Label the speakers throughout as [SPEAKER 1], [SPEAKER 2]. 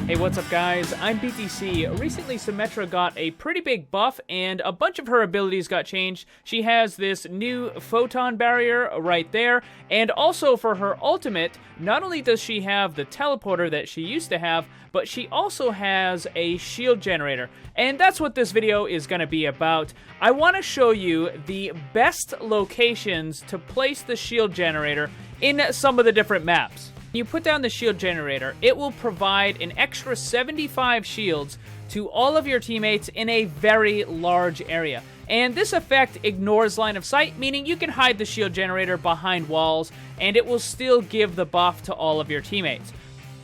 [SPEAKER 1] Hey, what's up guys? I'm BTC. Recently Symmetra got a pretty big buff and a bunch of her abilities got changed. She has this new photon barrier right there, and also for her ultimate, not only does she have the teleporter that she used to have, but she also has a shield generator. And that's what this video is going to be about. I want to show you the best locations to place the shield generator in some of the different maps. You put down the shield generator, it will provide an extra 75 shields to all of your teammates in a very large area. And this effect ignores line of sight, meaning you can hide the shield generator behind walls and it will still give the buff to all of your teammates.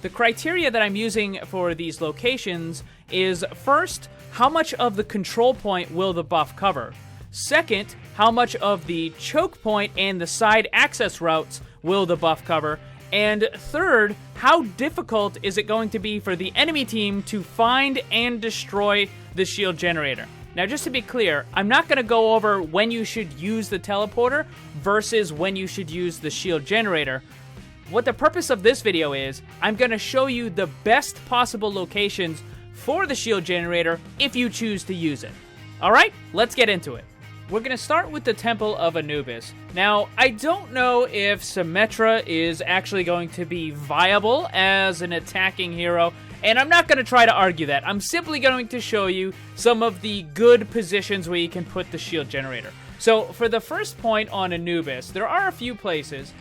[SPEAKER 1] The criteria that I'm using for these locations is, first, how much of the control point will the buff cover? Second, how much of the choke point and the side access routes will the buff cover? And third, how difficult is it going to be for the enemy team to find and destroy the shield generator? Now, just to be clear, I'm not going to go over when you should use the teleporter versus when you should use the shield generator. What the purpose of this video is, I'm going to show you the best possible locations for the shield generator if you choose to use it. Alright, let's get into it. We're going to start with the Temple of Anubis. Now, I don't know if Symmetra is actually going to be viable as an attacking hero, and I'm not going to try to argue that. I'm simply going to show you some of the good positions where you can put the shield generator. So, for the first point on Anubis, there are a few places.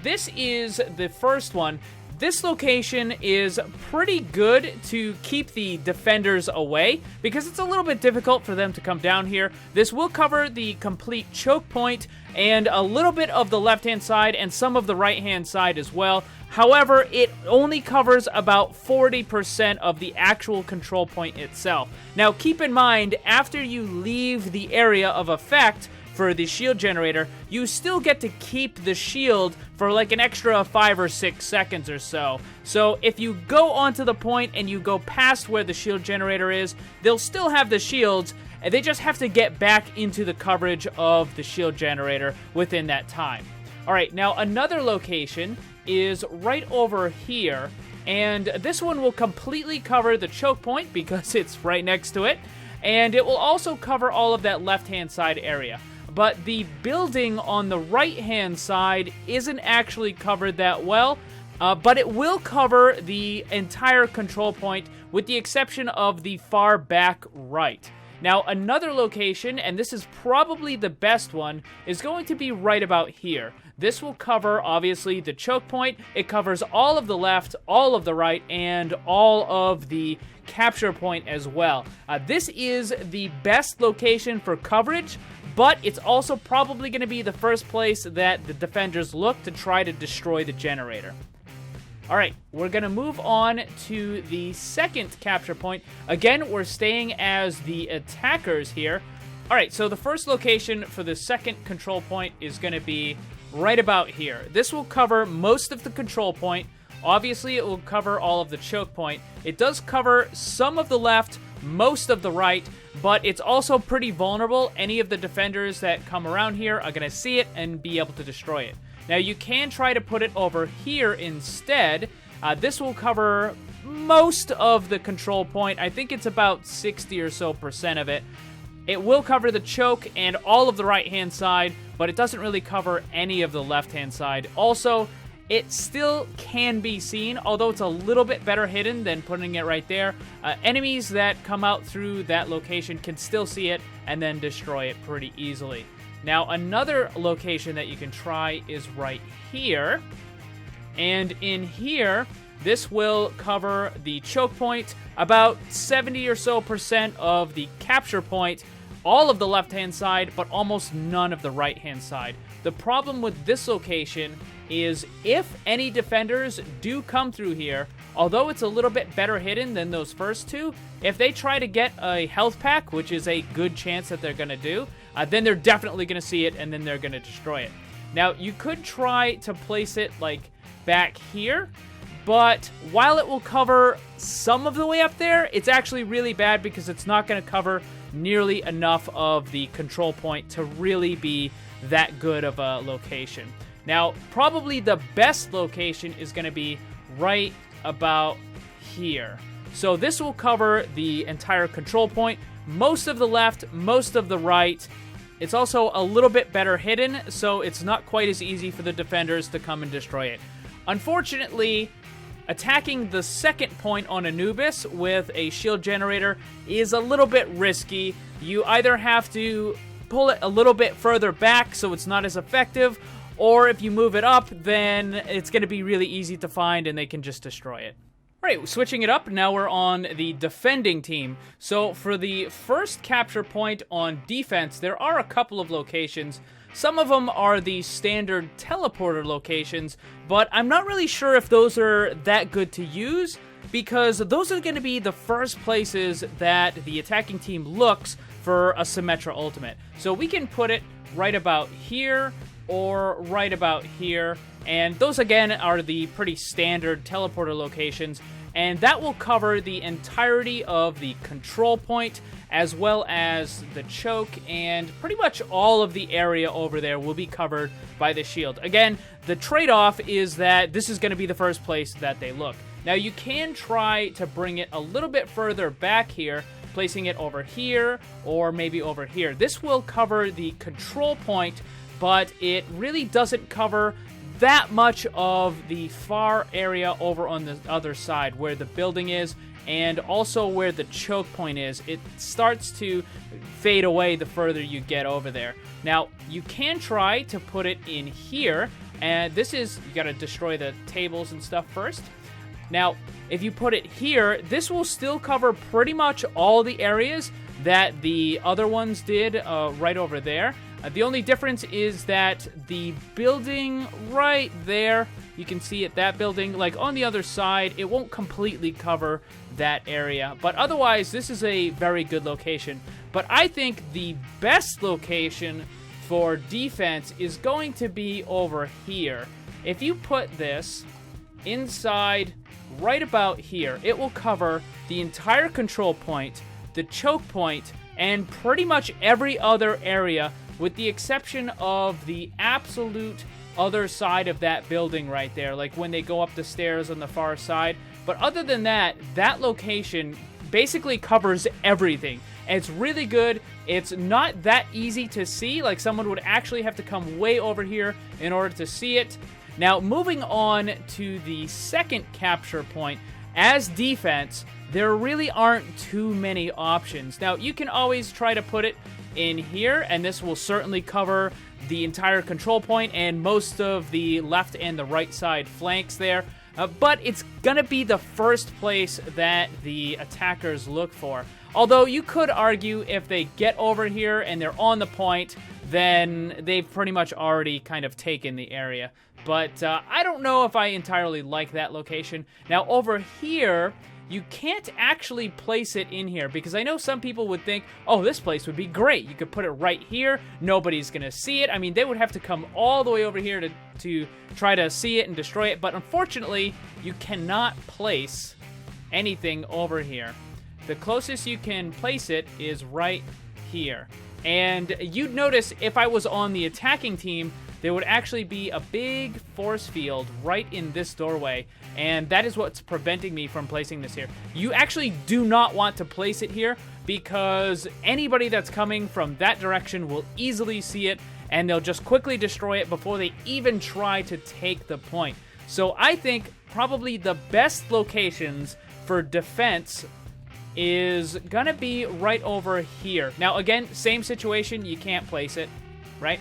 [SPEAKER 1] This is the first one. This location is pretty good to keep the defenders away because it's a little bit difficult for them to come down here. This will cover the complete choke point and a little bit of the left-hand side and some of the right-hand side as well. However, it only covers about 40% of the actual control point itself. Now, keep in mind, after you leave the area of effect for the shield generator, you still get to keep the shield for like an extra 5 or 6 seconds or so. So if you go onto the point and you go past where the shield generator is, they'll still have the shields, and they just have to get back into the coverage of the shield generator within that time. Alright, now another location is right over here, and this one will completely cover the choke point because it's right next to it, and it will also cover all of that left-hand side area. But the building on the right-hand side isn't actually covered that well, but it will cover the entire control point with the exception of the far back right. Now, another location, and this is probably the best one, is going to be right about here. This will cover, obviously, the choke point. It covers all of the left, all of the right, and all of the capture point as well. This is the best location for coverage, but it's also probably going to be the first place that the defenders look to try to destroy the generator. Alright, we're going to move on to the second capture point. Again, we're staying as the attackers here. Alright, so the first location for the second control point is going to be right about here. This will cover most of the control point. Obviously, it will cover all of the choke point. It does cover some of the left, most of the right, but it's also pretty vulnerable. Any of the defenders that come around here are going to see it and be able to destroy it. Now, you can try to put it over here instead. This will cover most of the control point. I think it's about 60 or so % of it. It will cover the choke and all of the right-hand side, but it doesn't really cover any of the left-hand side. Also, it still can be seen, although it's a little bit better hidden than putting it right there. Enemies that come out through that location can still see it and then destroy it pretty easily. Now, another location that you can try is right here. And in here, this will cover the choke point, about 70 or so % of the capture point, all of the left-hand side, but almost none of the right-hand side. The problem with this location is if any defenders do come through here, although it's a little bit better hidden than those first two, if they try to get a health pack, which is a good chance that they're going to do, then they're definitely going to see it and then they're going to destroy it. Now, you could try to place it like back here, but while it will cover some of the way up there, it's actually really bad because it's not going to cover nearly enough of the control point to really be that good of a location. Now, probably the best location is going to be right about here. So this will cover the entire control point, most of the left, most of the right. It's also a little bit better hidden, so it's not quite as easy for the defenders to come and destroy it. Unfortunately, attacking the second point on Anubis with a shield generator is a little bit risky. You either have to pull it a little bit further back so it's not as effective, or if you move it up, then it's going to be really easy to find and they can just destroy it. Alright, switching it up, now we're on the defending team. So for the first capture point on defense, there are a couple of locations. Some of them are the standard teleporter locations, but I'm not really sure if those are that good to use, because those are going to be the first places that the attacking team looks for a Symmetra Ultimate. So we can put it right about here, or right about here, and those again are the pretty standard teleporter locations, and that will cover the entirety of the control point as well as the choke, and pretty much all of the area over there will be covered by the shield. Again, the trade-off is that this is going to be the first place that they look. Now you can try to bring it a little bit further back here, placing it over here or maybe over here. This will cover the control point, but it really doesn't cover that much of the far area over on the other side where the building is and also where the choke point is. It starts to fade away the further you get over there. Now, you can try to put it in here, and this is, you gotta destroy the tables and stuff first. Now, if you put it here, this will still cover pretty much all the areas that the other ones did right over there. The only difference is that the building right there, you can see it, that building, like on the other side, it won't completely cover that area. But otherwise, this is a very good location. But I think the best location for defense is going to be over here. If you put this inside right about here, it will cover the entire control point, the choke point, and pretty much every other area, with the exception of the absolute other side of that building right there, like when they go up the stairs on the far side. But other than that, that location basically covers everything. And it's really good. It's not that easy to see, like someone would actually have to come way over here in order to see it. Now, moving on to the second capture point, as defense, there really aren't too many options. Now, you can always try to put it in here, and this will certainly cover the entire control point and most of the left and the right side flanks there. But it's gonna be the first place that the attackers look for. Although you could argue if they get over here and they're on the point, then they've pretty much already kind of taken the area. But I don't know if I entirely like that location. Now over here, you can't actually place it in here, because I know some people would think, oh, this place would be great. You could put it right here. Nobody's going to see it. I mean, they would have to come all the way over here to try to see it and destroy it. But unfortunately, you cannot place anything over here. The closest you can place it is right here. And you'd notice if I was on the attacking team, there would actually be a big force field right in this doorway, and that is what's preventing me from placing this here. You actually do not want to place it here, because anybody that's coming from that direction will easily see it, and they'll just quickly destroy it before they even try to take the point. So I think probably the best locations for defense is gonna be right over here. Now again, same situation, you can't place it, right?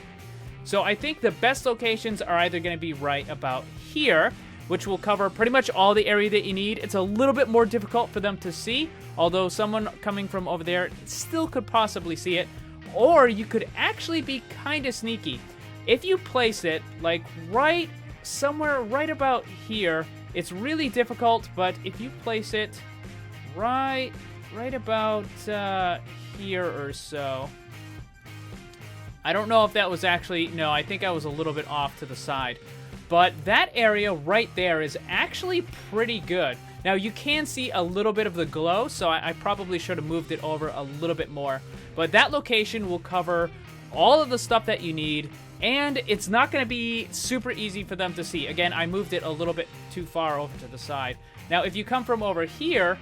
[SPEAKER 1] So I think the best locations are either going to be right about here, which will cover pretty much all the area that you need. It's a little bit more difficult for them to see, although someone coming from over there still could possibly see it. Or you could actually be kind of sneaky. If you place it like right somewhere right about here, it's really difficult, but if you place it right about here or so. I don't know if that was actually, no, I think I was a little bit off to the side. But that area right there is actually pretty good. Now, you can see a little bit of the glow, so I probably should have moved it over a little bit more. But that location will cover all of the stuff that you need, and it's not going to be super easy for them to see. Again, I moved it a little bit too far over to the side. Now, if you come from over here,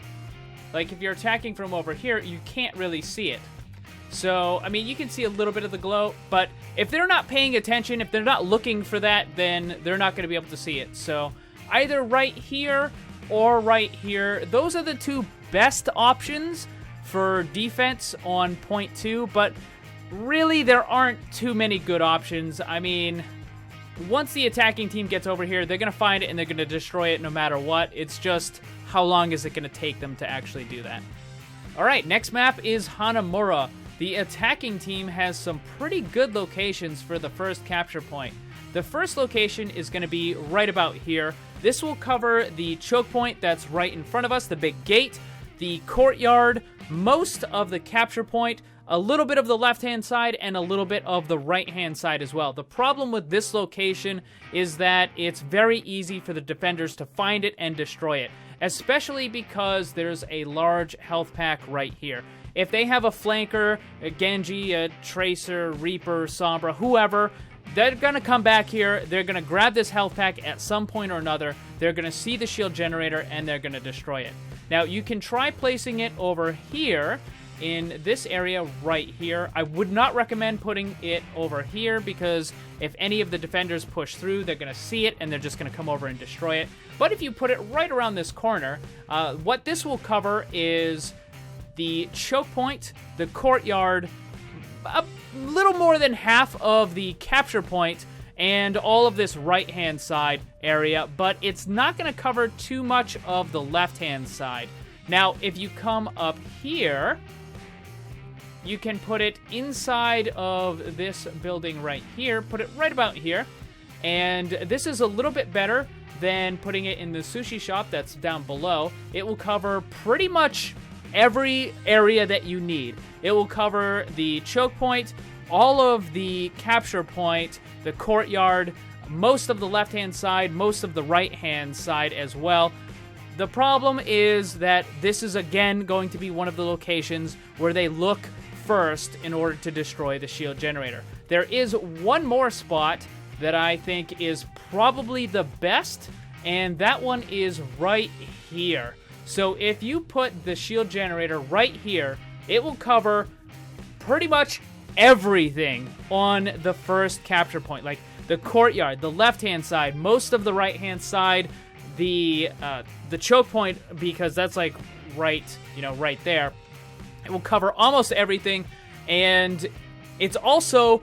[SPEAKER 1] Like, if you're attacking from over here, you can't really see it. So, I mean, you can see a little bit of the glow, but if they're not paying attention, if they're not looking for that, then they're not going to be able to see it. So, either right here or right here, those are the two best options for defense on point 2, but really there aren't too many good options. I mean, once the attacking team gets over here, they're going to find it and they're going to destroy it no matter what. It's just how long is it going to take them to actually do that. Alright, next map is Hanamura. The attacking team has some pretty good locations for the first capture point. The first location is going to be right about here. This will cover the choke point that's right in front of us, the big gate, the courtyard, most of the capture point, a little bit of the left-hand side, and a little bit of the right-hand side as well. The problem with this location is that it's very easy for the defenders to find it and destroy it, especially because there's a large health pack right here. If they have a flanker, a Genji, a Tracer, Reaper, Sombra, whoever, they're going to come back here, they're going to grab this health pack at some point or another, they're going to see the shield generator, and they're going to destroy it. Now, you can try placing it over here, in this area right here. I would not recommend putting it over here, because if any of the defenders push through, they're going to see it, and they're just going to come over and destroy it. But if you put it right around this corner, what this will cover is the choke point, the courtyard, a little more than half of the capture point, and all of this right-hand side area, but it's not going to cover too much of the left-hand side. Now, if you come up here, you can put it inside of this building right here, put it right about here, and this is a little bit better than putting it in the sushi shop that's down below. It will cover pretty much every area that you need. It will cover the choke point, all of the capture point, the courtyard, most of the left-hand side, most of the right-hand side as well. The problem is that this is again going to be one of the locations where they look first in order to destroy the shield generator. There is one more spot that I think is probably the best, and that one is right here. So if you put the shield generator right here, it will cover pretty much everything on the first capture point, like the courtyard, the left-hand side, most of the right-hand side, the choke point, because that's like right there. It will cover almost everything, and it's also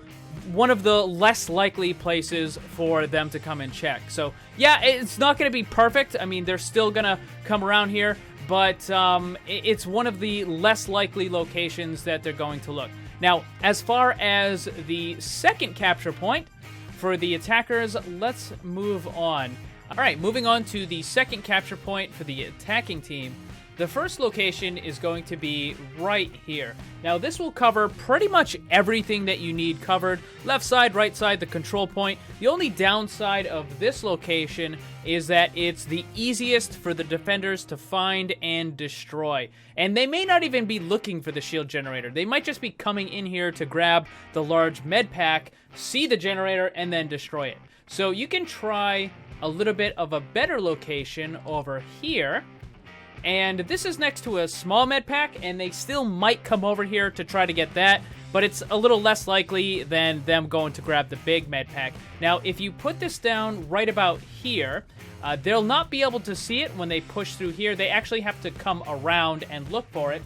[SPEAKER 1] one of the less likely places for them to come and check. So yeah, it's not going to be perfect. I mean, they're still going to come around here, but it's one of the less likely locations that they're going to look. Now, as far as the second capture point for the attackers, let's move on. All right, moving on to the second capture point for the attacking team. The first location is going to be right here. Now, this will cover pretty much everything that you need covered. Left side, right side, the control point. The only downside of this location is that it's the easiest for the defenders to find and destroy. And they may not even be looking for the shield generator. They might just be coming in here to grab the large med pack, see the generator, and then destroy it. So you can try a little bit of a better location over here. And this is next to a small med pack, and they still might come over here to try to get that, but it's a little less likely than them going to grab the big med pack. Now, if you put this down right about here, they'll not be able to see it when they push through here. They actually have to come around and look for it.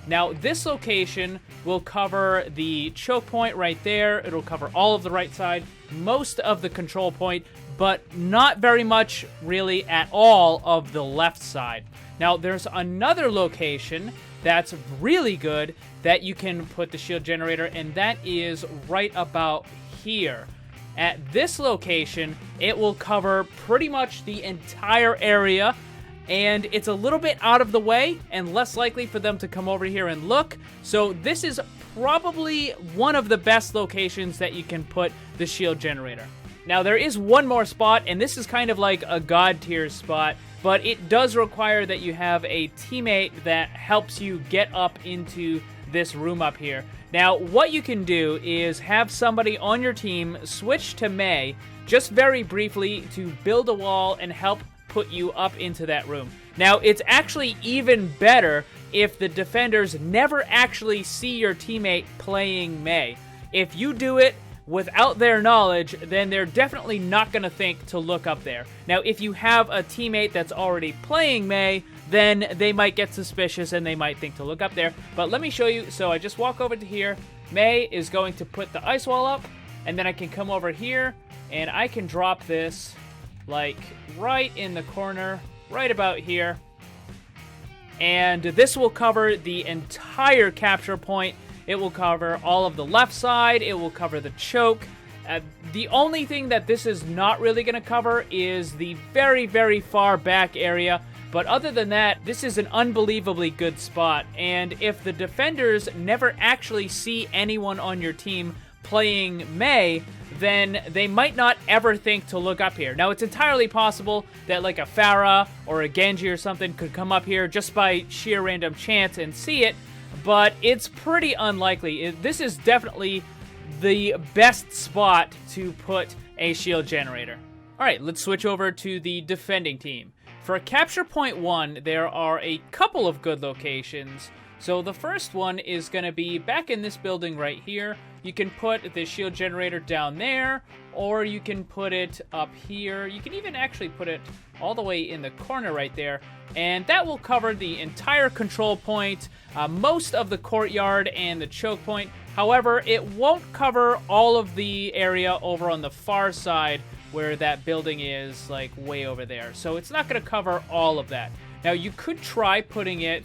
[SPEAKER 1] Now, this location will cover the choke point right there. It'll cover all of the right side, most of the control point, but not very much really at all of the left side. Now, there's another location that's really good that you can put the shield generator, and that is right about here. At this location, it will cover pretty much the entire area, and it's a little bit out of the way and less likely for them to come over here and look. So this is probably one of the best locations that you can put the shield generator. Now, there is one more spot, and this is kind of like a god tier spot, but it does require that you have a teammate that helps you get up into this room up here. Now, what you can do is have somebody on your team switch to Mei just very briefly to build a wall and help put you up into that room. Now, it's actually even better if the defenders never actually see your teammate playing Mei. If you do it without their knowledge, then they're definitely not going to think to look up there. Now, if you have a teammate that's already playing Mei, then they might get suspicious and they might think to look up there. But let me show you. So I just walk over to here. Mei is going to put the ice wall up, and then I can come over here, and I can drop this, like, right in the corner, right about here. And this will cover the entire capture point. It will cover all of the left side. It will cover the choke. The only thing that this is not really going to cover is the very, very far back area. But other than that, this is an unbelievably good spot. And if the defenders never actually see anyone on your team playing Mei, then they might not ever think to look up here. Now, it's entirely possible that like a Pharah or a Genji or something could come up here just by sheer random chance and see it, but it's pretty unlikely. This is definitely the best spot to put a shield generator. All right, let's switch over to the defending team. For capture point 1, there are a couple of good locations. So the first one is going to be back in this building right here. You can put the shield generator down there, or you can put it up here. You can even actually put it all the way in the corner right there, and that will cover the entire control point, most of the courtyard and the choke point. However, it won't cover all of the area over on the far side where that building is, like way over there. So it's not going to cover all of that. Now, you could try putting it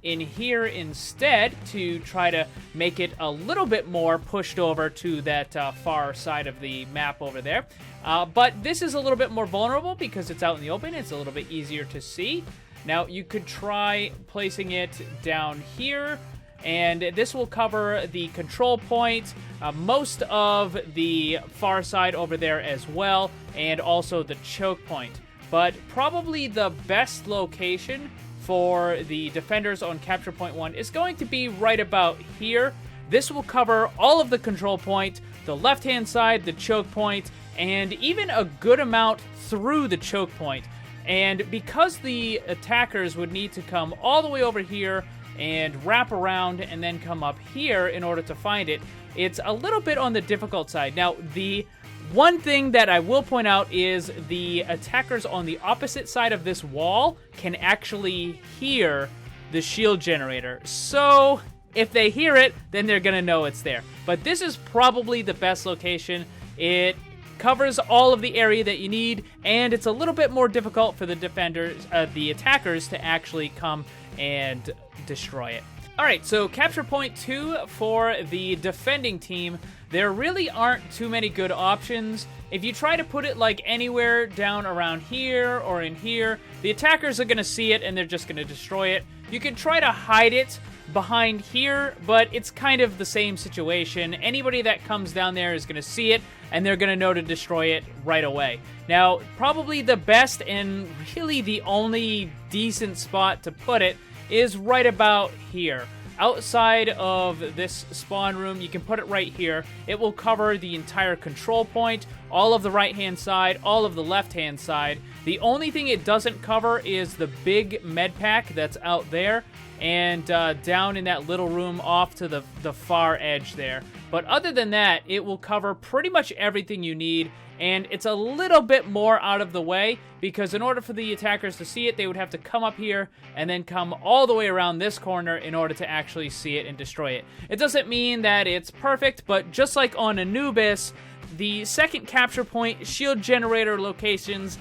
[SPEAKER 1] in here instead to try to make it a little bit more pushed over to that far side of the map over there. But this is a little bit more vulnerable because it's out in the open. It's a little bit easier to see. Now, you could try placing it down here, and this will cover the control point, most of the far side over there as well, and also the choke point. But probably the best location for the defenders on capture point 1 is going to be right about here. This will cover all of the control point, the left-hand side, the choke point, and even a good amount through the choke point. And because the attackers would need to come all the way over here and wrap around and then come up here in order to find it, it's a little bit on the difficult side. Now, the one thing that I will point out is the attackers on the opposite side of this wall can actually hear the shield generator. So if they hear it, then they're going to know it's there. But this is probably the best location. It covers all of the area that you need, and it's a little bit more difficult for the defenders, the attackers, to actually come and destroy it. All right, so capture point 2 for the defending team. There really aren't too many good options. If you try to put it like anywhere down around here or in here, the attackers are going to see it and they're just going to destroy it. You can try to hide it behind here, but it's kind of the same situation. Anybody that comes down there is going to see it, and they're going to know to destroy it right away. Now, probably the best and really the only decent spot to put it is right about here. Outside of this spawn room, you can put it right here. It will cover the entire control point, all of the right-hand side, all of the left-hand side. The only thing it doesn't cover is the big med pack that's out there, and down in that little room off to the far edge there. But other than that, it will cover pretty much everything you need, and it's a little bit more out of the way, because in order for the attackers to see it, they would have to come up here and then come all the way around this corner in order to actually see it and destroy it. It doesn't mean that it's perfect, but just like on Anubis, the second capture point shield generator locations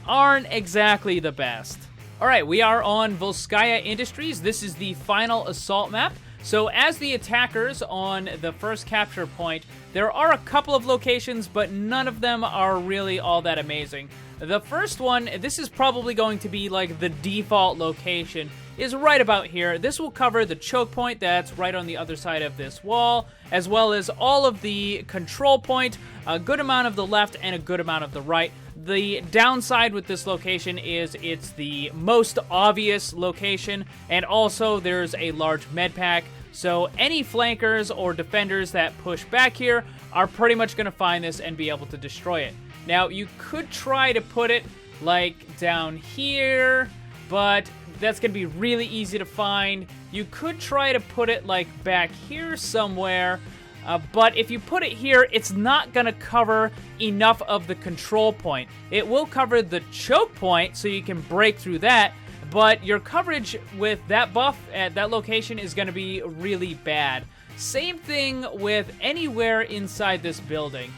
[SPEAKER 1] aren't exactly the best. Alright, we are on Volskaya Industries. This is the final assault map. So as the attackers on the first capture point, there are a couple of locations, but none of them are really all that amazing. The first one, this is probably going to be like the default location, is right about here. This will cover the choke point that's right on the other side of this wall, as well as all of the control point, a good amount of the left and a good amount of the right. The downside with this location is it's the most obvious location, and also there's a large med pack, so any flankers or defenders that push back here are pretty much going to find this and be able to destroy it. Now, you could try to put it like down here, but that's going to be really easy to find. You could try to put it like back here somewhere, but if you put it here, it's not going to cover enough of the control point. It will cover the choke point, so you can break through that, but your coverage with that buff at that location is going to be really bad. Same thing with anywhere inside this building.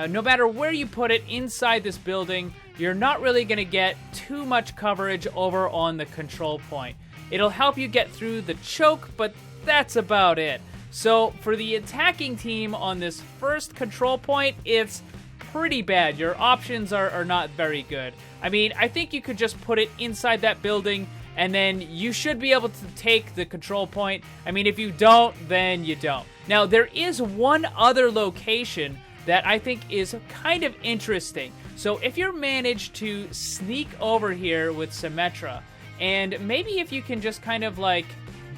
[SPEAKER 1] No matter where you put it inside this building, you're not really going to get too much coverage over on the control point. It'll help you get through the choke, but that's about it. So for the attacking team on this first control point, it's pretty bad. Your options are not very good. I mean, I think you could just put it inside that building, and then you should be able to take the control point. I mean, if you don't, then you don't. Now, there is one other location that I think is kind of interesting. So if you're managed to sneak over here with Symmetra, and maybe if you can just kind of like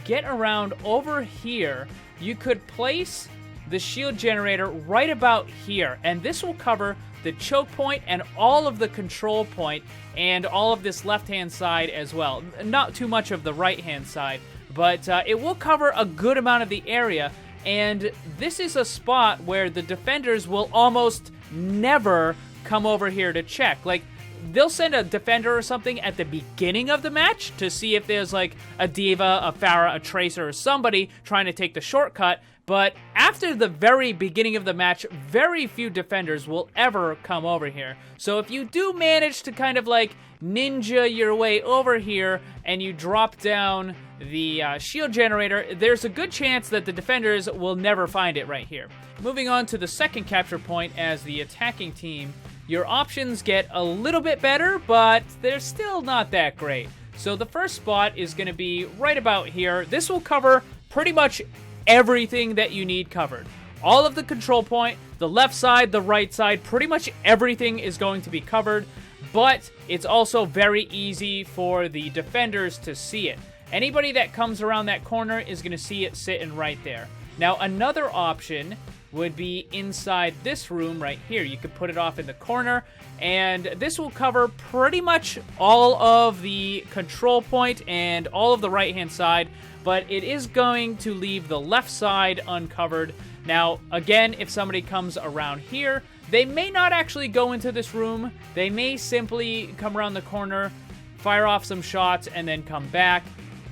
[SPEAKER 1] get around over here, you could place the shield generator right about here, and this will cover the choke point and all of the control point and all of this left-hand side as well. Not too much of the right-hand side, but it will cover a good amount of the area, and this is a spot where the defenders will almost never come over here to check. Like, they'll send a defender or something at the beginning of the match to see if there's like a Diva, a Pharah, a Tracer, or somebody trying to take the shortcut. But after the very beginning of the match, very few defenders will ever come over here. So if you do manage to kind of like ninja your way over here and you drop down the shield generator, there's a good chance that the defenders will never find it right here. Moving on to the second capture point as the attacking team, your options get a little bit better, but they're still not that great. So the first spot is going to be right about here. This will cover pretty much everything that you need covered. All of the control point, the left side, the right side, pretty much everything is going to be covered, but it's also very easy for the defenders to see it. Anybody that comes around that corner is going to see it sitting right there. Now, another option would be inside this room right here. You could put it off in the corner, and this will cover pretty much all of the control point and all of the right-hand side, but it is going to leave the left side uncovered. Now, again, if somebody comes around here, they may not actually go into this room. They may simply come around the corner, fire off some shots, and then come back.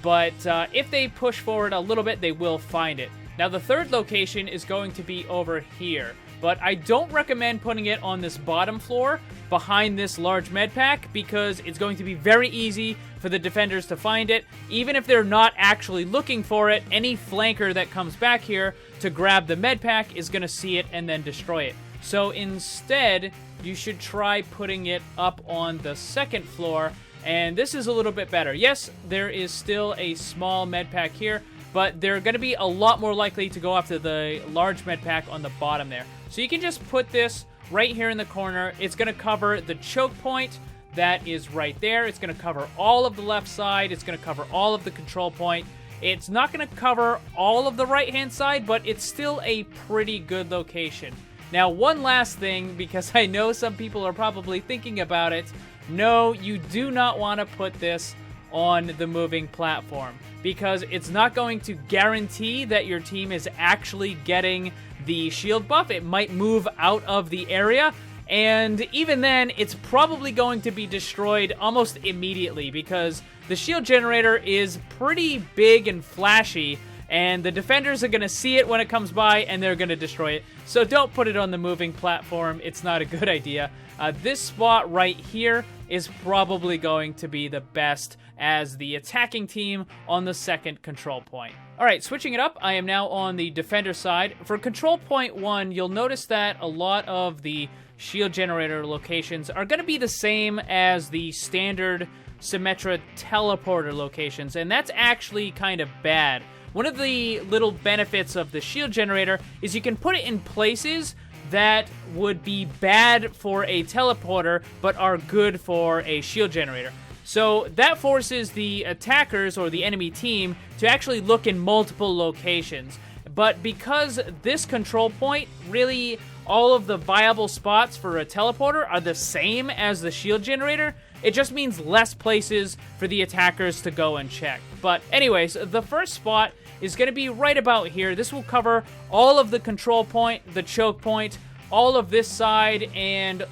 [SPEAKER 1] But if they push forward a little bit, they will find it. Now, the third location is going to be over here, but I don't recommend putting it on this bottom floor behind this large med pack because it's going to be very easy for the defenders to find it. Even if they're not actually looking for it, any flanker that comes back here to grab the med pack is going to see it and then destroy it. So instead, you should try putting it up on the second floor, and this is a little bit better. Yes, there is still a small med pack here, but they're going to be a lot more likely to go after the large med pack on the bottom there. So you can just put this right here in the corner. It's going to cover the choke point that is right there. It's going to cover all of the left side. It's going to cover all of the control point. It's not going to cover all of the right-hand side, but it's still a pretty good location. Now, one last thing, because I know some people are probably thinking about it. No, you do not want to put this on the moving platform, because it's not going to guarantee that your team is actually getting the shield buff. It might move out of the area, and even then, it's probably going to be destroyed almost immediately because the shield generator is pretty big and flashy, and the defenders are going to see it when it comes by, and they're going to destroy it. So don't put it on the moving platform. It's not a good idea. This spot right here is probably going to be the best as the attacking team on the second control point. Alright, switching it up, I am now on the defender side. For control point 1, you'll notice that a lot of the shield generator locations are going to be the same as the standard Symmetra teleporter locations, and that's actually kind of bad. One of the little benefits of the shield generator is you can put it in places that would be bad for a teleporter, but are good for a shield generator. So that forces the attackers or the enemy team to actually look in multiple locations. But because this control point, really all of the viable spots for a teleporter are the same as the shield generator, It just means less places for the attackers to go and check. But anyways, the first spot is going to be right about here. This will cover all of the control point, the choke point, all of this side, and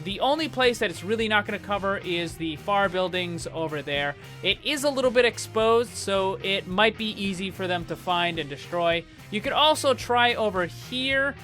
[SPEAKER 1] the only place that it's really not going to cover is the far buildings over there. It is a little bit exposed, so it might be easy for them to find and destroy. You could also try over here,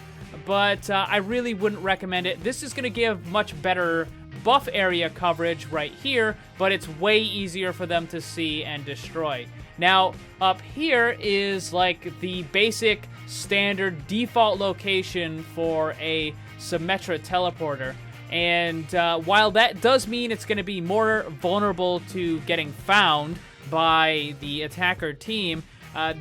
[SPEAKER 1] but I really wouldn't recommend it. This is going to give much better buff area coverage right here, but it's way easier for them to see and destroy. Now, up here is like the basic standard default location for a Symmetra teleporter. And while that does mean it's going to be more vulnerable to getting found by the attacker team,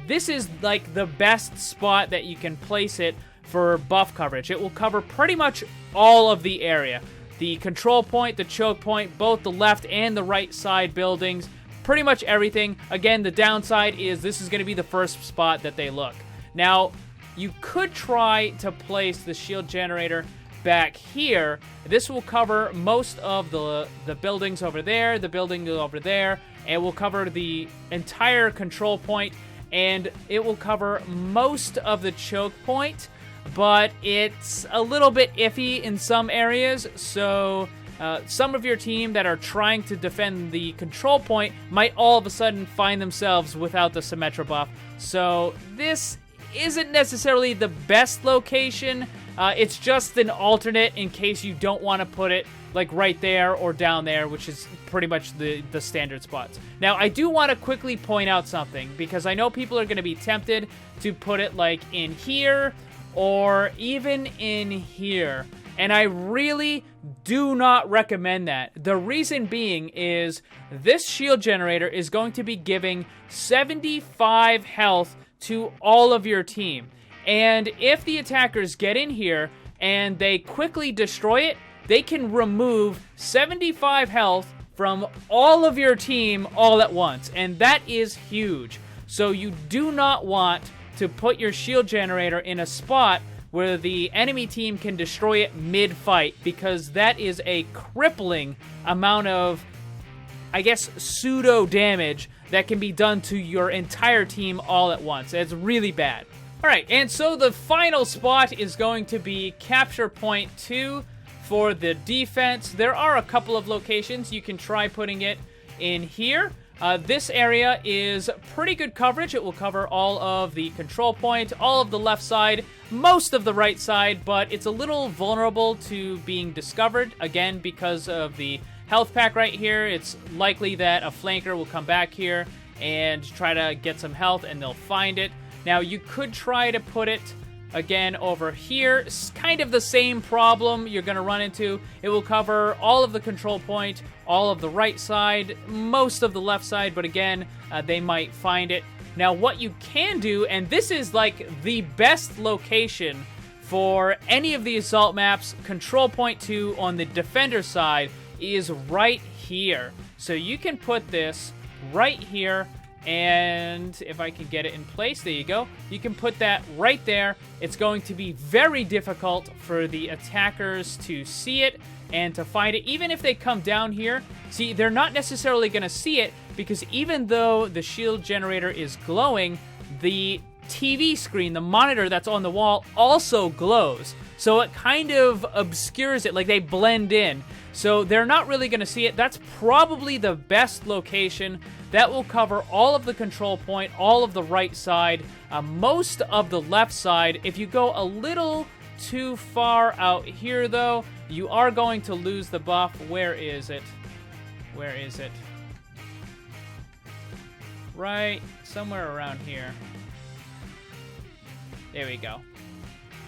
[SPEAKER 1] this is like the best spot that you can place it for buff coverage. It will cover pretty much all of the area. The control point, the choke point, both the left and the right side buildings, pretty much everything. Again, the downside is this is going to be the first spot that they look. Now, you could try to place the shield generator back here. This will cover most of the buildings over there, the building over there, and will cover the entire control point, and it will cover most of the choke point, but it's a little bit iffy in some areas, so some of your team that are trying to defend the control point might all of a sudden find themselves without the Symmetra buff. So this isn't necessarily the best location. It's just an alternate in case you don't want to put it like right there or down there, which is pretty much the standard spots. Now, I do want to quickly point out something, because I know people are going to be tempted to put it like in here or even in here. And I really do not recommend that. The reason being is this shield generator is going to be giving 75 health to all of your team. And if the attackers get in here and they quickly destroy it, they can remove 75 health from all of your team all at once. And that is huge. So you do not want to put your shield generator in a spot where the enemy team can destroy it mid-fight, because that is a crippling amount of, I guess, pseudo damage that can be done to your entire team all at once. It's really bad. Alright, and so the final spot is going to be capture point 2 for the defense. There are a couple of locations you can try putting it in here. This area is pretty good coverage. It will cover all of the control point, all of the left side, most of the right side, but it's a little vulnerable to being discovered, again, because of the health pack right here. It's likely that a flanker will come back here and try to get some health, and they'll find it. Now, you could try to put it, again, over here. It's kind of the same problem you're going to run into. It will cover all of the control point, all of the right side, most of the left side, but again, they might find it. Now, what you can do, and this is like the best location for any of the assault maps, control point 2 on the defender side is right here. So you can put this right here, and if I can get it in place, there you go. You can put that right there. It's going to be very difficult for the attackers to see it and to find it. Even if they come down here, see, they're not necessarily going to see it, because even though the shield generator is glowing, the TV screen, the monitor that's on the wall, also glows. So it kind of obscures it, like they blend in. So they're not really going to see it. That's probably the best location. That will cover all of the control point, all of the right side, most of the left side. If you go a little too far out here, though, you are going to lose the buff. Where is it? Where is it? Right somewhere around here. There we go.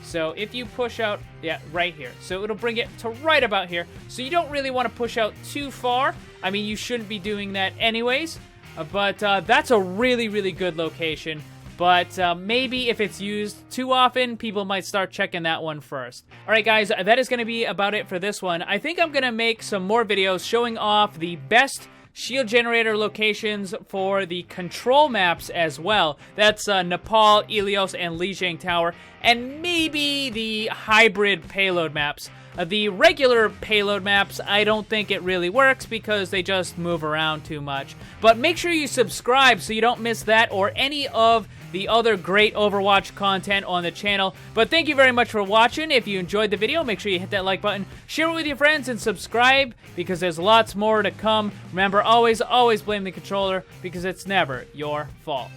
[SPEAKER 1] So if you push out, yeah, right here. So it'll bring it to right about here. So you don't really want to push out too far. I mean, you shouldn't be doing that anyways. But that's a really, really good location. But maybe if it's used too often, people might start checking that one first. Alright guys, that is going to be about it for this one. I think I'm going to make some more videos showing off the best shield generator locations for the control maps as well. That's Nepal, Ilios, and Lijiang Tower, and maybe the hybrid payload maps. The regular payload maps, I don't think it really works because they just move around too much. But make sure you subscribe so you don't miss that or any of the other great Overwatch content on the channel. But thank you very much for watching. If you enjoyed the video, make sure you hit that like button, share it with your friends, and subscribe because there's lots more to come. Remember, always blame the controller because it's never your fault.